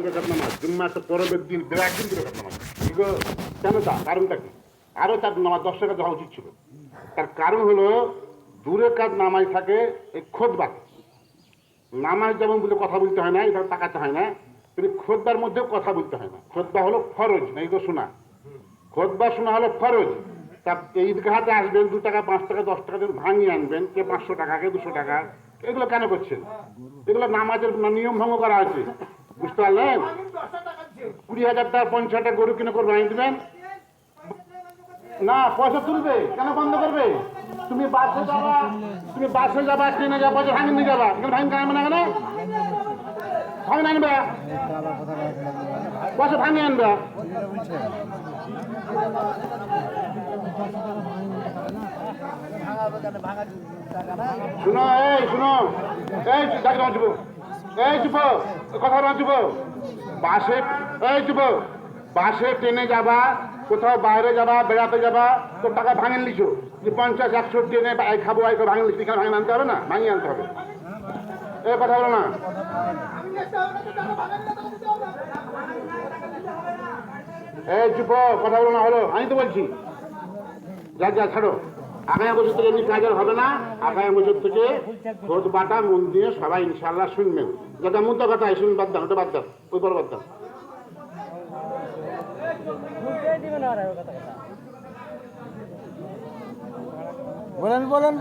রেখাত নামাজ, জুম্মা একটা পরবের দিন, বিরাট দিন 2 রেখাত নামাজ। এগুলো কেন তা কারণটা কি? আরও 4 নামাজ 10 রেখাত হওয়া উচিত ছিল। তার কারণ হলো 2 রেখাত নামাজ থাকে এই খোদবা। নামাজ যেমন বলে কথা বলতে হয় না, এটা তাকাতে হয় না, কিন্তু খোদবার মধ্যেও কথা বলতে হয় না। খোদবা হলো ফরজ, না এগুলো শোনা। খোদবা শোনা হলো ফরজ। তা ঈদগাহাতে আসবেন 2 টাকা 5 টাকা 10 টাকা দিয়ে ভাঙিয়ে আনবেন, কে 500 টাকা কে 200 টাকা, এগুলো কেন করছেন? এগুলো নামাজের নিয়ম ভঙ্গ করা হয়েছে, বুঝতে পারলেন? 20,000 টাকা 50 টাকা গরু কিনে করবে আনি দেবেন না, পয়সা তুলবে কেন বন্ধ করবে? তুমি বাসে যাবা ট্রেনে যাবা, পয়সা ভাঙিয়ে নিয়ে যাবা, এখানে ভাঙিয়ে আনবে না, কেন ভাঙিয়ে আনবে? পয়সা ভাঙিয়ে আনবে। শুনো কথা চুপ। বাসে ট্রেনে যাবা, কোথাও বাইরে যাবা, বেড়াতে যাবা, তো টাকা ভাঙেন লিছো যে 50-100 ট্রেনে খাবো ভাঙেন লিখি, এখানে ভাঙিয়ে আনতে হবে না? ভাঙিয়ে আনতে হবে। কথা বলো না। চুপ, কথা বলো না হলো, আমি তো বলছি। যা ছাড়ো, আগামী বছর থেকে এমনি কাজ আর হবে না। আগামী বছর থেকে খোদবাটা মন দিয়ে সবাই ইনশাল্লাহ শুনবেন। যেটা মুদ্রা কথা শুনুন, বাদ দাও, ওটা বাদ দাও, ওই পর বাদ দাও।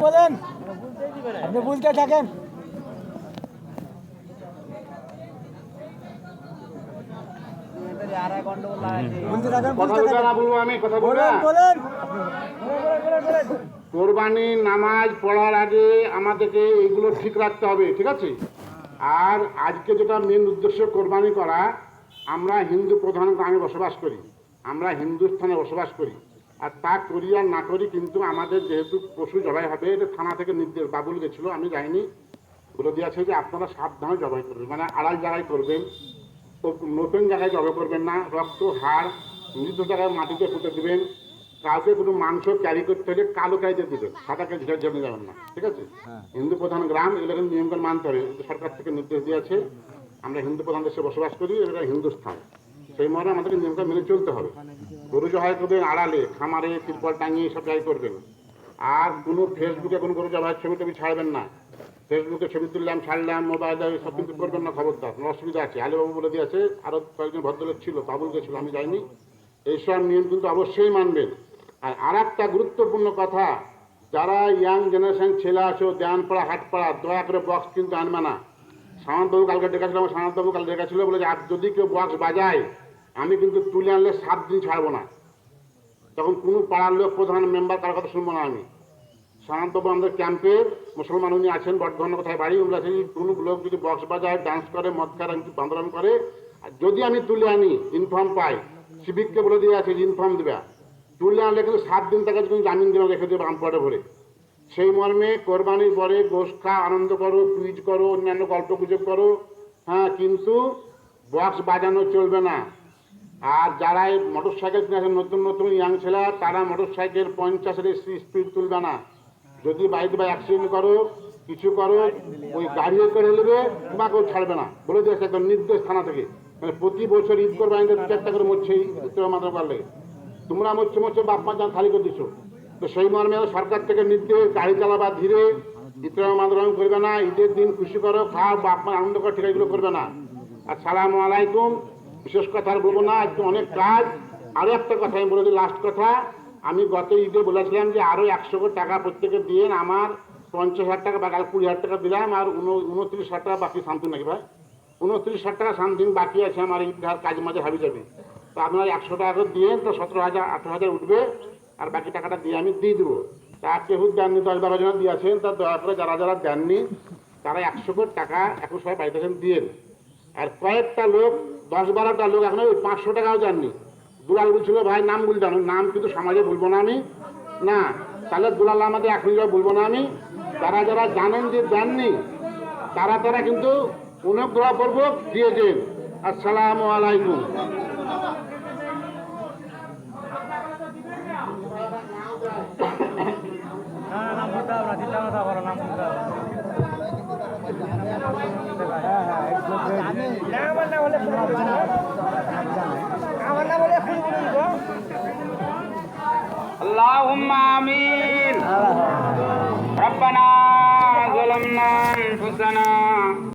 বলেন আপনি বলতে থাকেন। কোরবানি নামাজ পড়ার আগে আমাদেরকে এইগুলো ঠিক রাখতে হবে, ঠিক আছে? আর আজকে যেটা মেন উদ্দেশ্য কোরবানি করা, আমরা হিন্দু প্রধান গ্রামে বসবাস করি, আমরা হিন্দুস্থানে বসবাস করি, আর তা করি আর না করি, কিন্তু আমাদের যেহেতু পশু জবাই হবে, এটা থানা থেকে নির্দেশ, বাবুল গেছিলো, আমি যাইনি, বলে দিয়েছে যে আপনারা সাবধানে জবাই করবেন, মানে আড়াল জায়গায় করবেন, নতুন জায়গায় জবাই করবেন না, রক্ত হাড় নির্দিষ্ট জায়গায় মাটিতে পুঁতে দেবেন। কাউকে কোনো মাংস ক্যারি করতে হলে কালো ক্যারিতে দেবেন, সাদাকে ঝেড়ে জমে যাবেন না, ঠিক আছে? হিন্দু প্রধান গ্রাম, এগুলো কিন্তু নিয়মকানুন মানতে হবে, সরকার থেকে নির্দেশ দিয়েছে। আমরা হিন্দু প্রধান দেশে বসবাস করি, এটা হিন্দুস্থান, সেই মর্মে আমাদেরকে নিয়মকানুন মেনে চলতে হবে। গরু জবাই করবেন আড়ালে, খামারে তিরপল টাঙিয়ে সব জবাই করবেন। আর কোনো ফেসবুকে কোনো গরু জবাইয়ের ছবি টবি ছাড়বেন না। ফেসবুকে ছবি তুললাম, ছাড়লাম, মোবাইলে সব কিন্তু করবেন না, খবরদার, অসুবিধা আছে। আলিবাবু বলে দিয়েছে, আরও কয়েকজন ভদ্রলোক ছিল, বাবুল গেছিল, আমি যাইনি। এইসব নিয়ম কিন্তু অবশ্যই মানবেন। আর একটা গুরুত্বপূর্ণ কথা, যারা ইয়াং জেনারেশন ছেলে আছো, দেয়ানপাড়া হাটপাড়া, দয়া করে বক্স কিন্তু আনবে না। সামন্তবাবু কালকে ডেকেছিল, আমার সামন্তবাবু কাল ডেকেছিল, বলে যে আর যদি কেউ বক্স বাজায় আমি কিন্তু তুলে আনলে 7 দিন ছাড়বো না। তখন কোনো পাড়ার লোক, প্রধান মেম্বার, কারো কথা শুনবো না আমি। সামন্তবাবু আমাদের ক্যাম্পের মুসলমান, উনি আছেন বর্ধমান, কোথায় বাড়ি, উনি আছেন, কোনো লোক যদি বক্স বাজায়, ডান্স করে, মদ খায়, আন্দোলন করে, আর যদি আমি তুলে আনি, ইনফর্ম পাই, সিভিককে বলে দিয়ে আছে ইনফর্ম দেবে, তুলে আনলে কিন্তু 7 দিন তাকে কিন্তু জামিন দেওয়া রেখে দেবে আমপাটে ভরে। সেই মর্মে কোরবানির পরে গোশ খা, আনন্দ করো, কুইজ করো, অন্যান্য গল্প গুজব করো, হ্যাঁ, কিন্তু বক্স বাজানো চলবে না। আর যারা মোটর সাইকেল কিনেছেন, নতুন নতুন ইয়াং ছেলে, তারা মোটর সাইকেল 50-এর স্পিড তুলবে না। যদি বাইক বা অ্যাক্সিডেন্ট করো, কিছু করো, ওই গাড়ি করে নেবে, তোমাকেও ছাড়বে না, বলে দিয়েছে একদম নির্দেশ থানা থেকে। মানে প্রতি বছর ঈদ কোরবানিতে 2-4টা করে মরছে মাত্র পারলে, তোমরা মরছে বাপ মা যান খালি করে দিচ্ছ। তো সেই মর্মে সরকার থেকে নির্দেশ, গাড়ি চালাবা ধীরে, ইতরাম আন্দোলন করবে না, ঈদের দিন খুশি করো, খাও, বাপ মা আনন্দ করো, ঠিক এগুলো করবে না। আসসালামু আলাইকুম। বিশেষ কথা আর বলবো না, একটু অনেক কাজ। আরও একটা কথা আমি বলে দিই, লাস্ট কথা, আমি গত ঈদে বলেছিলাম যে আরও 100 টাকা প্রত্যেকে দিয়ে, আমার 50,000 টাকা বা 20,000 টাকা দিলাম, আর 29,000 টাকা বাকি সামথিং নাকি ভাই, 29,000 টাকা সামথিং বাকি আছে আমার ঈদগার কাজ মাঝে হাবি যাবে। তো আপনারা 100 টাকা করে দিয়ে, তো 17,000-18,000 উঠবে, আর বাকি টাকাটা দিয়ে আমি দিয়ে দেবো। তা কেউ দেননি, 10-12 জন দিয়েছেন, তা দয়া করে যারা যারা দেননি তারা 100 করে টাকা এখন সবাই বাড়িতে দিয়ে। আর কয়েকটা লোক, 10-12টা লোক এখন ওই 500 টাকাও দেননি। দুলাল বলছিল ভাই নাম বলতাম, নাম কিন্তু সমাজে বলবো না আমি, না তাহলে দুলাল আমাদের এখন বলবো না আমি। যারা যারা জানেন যে দেননি, তারা কিন্তু অনুগ্রহপূর্বক দিয়েছেন। আসসালামু আলাইকুম। না হলে আমার নাম বলে এক্ষুনি বলে দিবো। আল্লাহুম্মা আমিন। রব্বানা যালামনা আনফুসানা